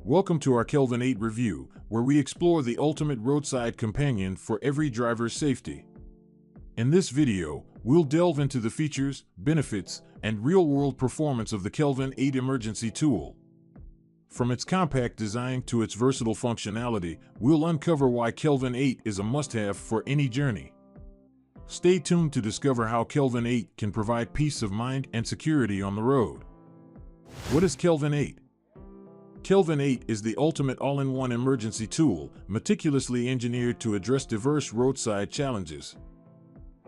Welcome to our Kelvin 8 review, where we explore the ultimate roadside companion for every driver's safety. In this video, we'll delve into the features, benefits, and real-world performance of the Kelvin 8 emergency tool. From its compact design to its versatile functionality, we'll uncover why Kelvin 8 is a must-have for any journey. Stay tuned to discover how Kelvin 8 can provide peace of mind and security on the road. What is Kelvin 8? Kelvin 8 is the ultimate all-in-one emergency tool, meticulously engineered to address diverse roadside challenges.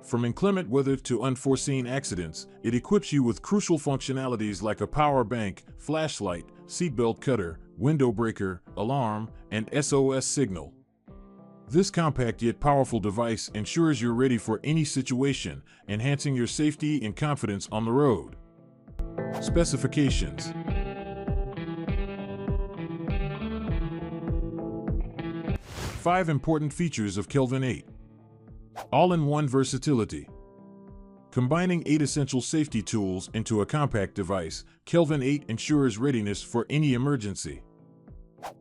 From inclement weather to unforeseen accidents, it equips you with crucial functionalities like a power bank, flashlight, seatbelt cutter, window breaker, alarm, and SOS signal. This compact yet powerful device ensures you're ready for any situation, enhancing your safety and confidence on the road. Specifications. Five important features of Kelvin 8. All-in-one versatility. Combining 8 essential safety tools into a compact device, Kelvin 8 ensures readiness for any emergency.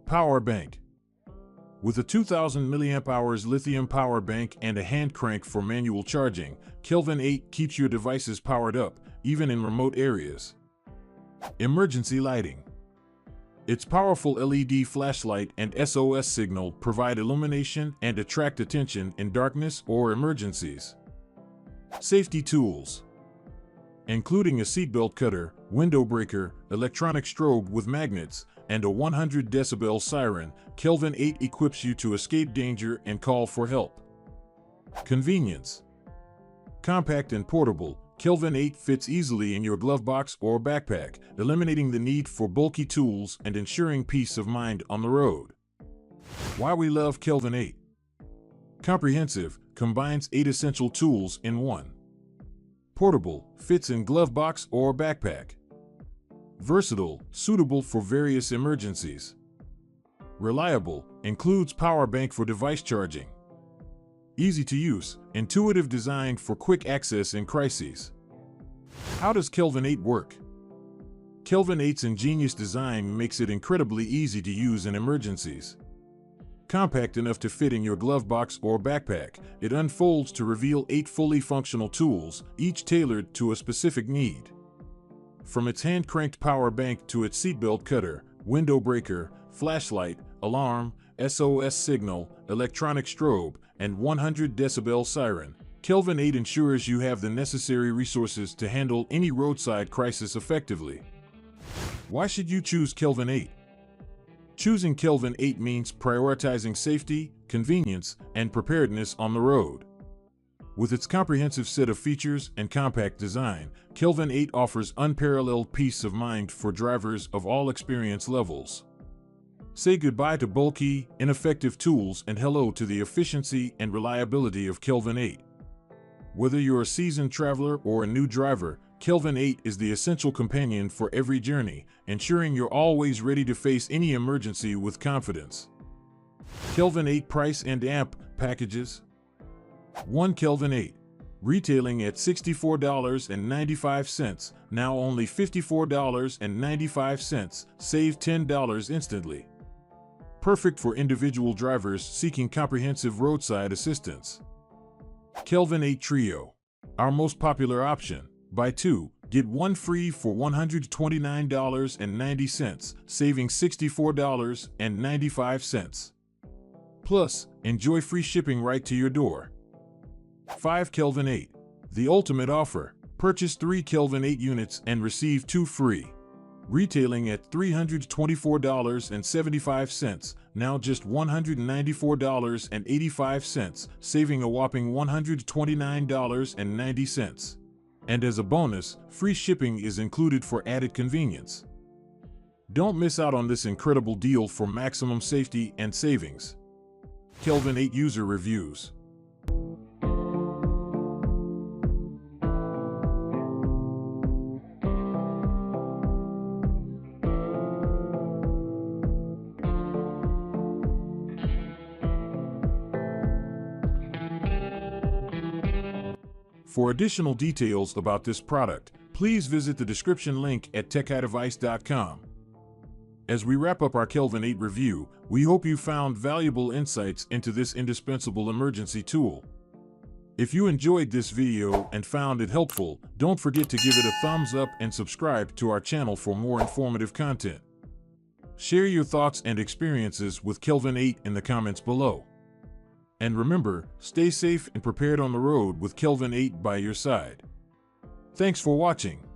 Power bank. With a 2000 mAh lithium power bank and a hand crank for manual charging, Kelvin 8 keeps your devices powered up, even in remote areas. Emergency lighting. Its powerful LED flashlight and SOS signal provide illumination and attract attention in darkness or emergencies. Safety tools. Including a seatbelt cutter, window breaker, electronic strobe with magnets, and a 100 decibel siren, Kelvin 8 equips you to escape danger and call for help. Convenience. Compact and portable, Kelvin 8 fits easily in your glove box or backpack, eliminating the need for bulky tools and ensuring peace of mind on the road. Why we love Kelvin 8. Comprehensive, combines 8 essential tools in one. Portable, fits in glove box or backpack. Versatile, suitable for various emergencies. Reliable, includes power bank for device charging. Easy to use, intuitive design for quick access in crises. How does Kelvin 8 work? Kelvin 8's ingenious design makes it incredibly easy to use in emergencies. Compact enough to fit in your glove box or backpack, it unfolds to reveal 8 fully functional tools, each tailored to a specific need. From its hand-cranked power bank to its seatbelt cutter, window breaker, flashlight, alarm, SOS signal, electronic strobe, and 100 decibel siren, Kelvin 8 ensures you have the necessary resources to handle any roadside crisis effectively. Why should you choose Kelvin 8? Choosing Kelvin 8 means prioritizing safety, convenience, and preparedness on the road. With its comprehensive set of features and compact design, Kelvin 8 offers unparalleled peace of mind for drivers of all experience levels. Say goodbye to bulky, ineffective tools and hello to the efficiency and reliability of Kelvin 8. Whether you're a seasoned traveler or a new driver, Kelvin 8 is the essential companion for every journey, ensuring you're always ready to face any emergency with confidence. Kelvin 8 price and amp packages. 1 Kelvin 8. Retailing at $64.95, now only $54.95, save $10 instantly. Perfect for individual drivers seeking comprehensive roadside assistance. Kelvin 8 Trio. Our most popular option. Buy 2, get 1 free for $129.90, saving $64.95. Plus, enjoy free shipping right to your door. 5 Kelvin 8. The ultimate offer. Purchase 3 Kelvin 8 units and receive 2 free. Retailing at $324.75, now just $194.85, saving a whopping $129.90. And as a bonus, free shipping is included for added convenience. Don't miss out on this incredible deal for maximum safety and savings. Kelvin 8 user reviews. For additional details about this product, please visit the description link at techidevice.com. As we wrap up our Kelvin 8 review, we hope you found valuable insights into this indispensable emergency tool. If you enjoyed this video and found it helpful, don't forget to give it a thumbs up and subscribe to our channel for more informative content. Share your thoughts and experiences with Kelvin 8 in the comments below. And remember, stay safe and prepared on the road with Kelvin 8 by your side. Thanks for watching.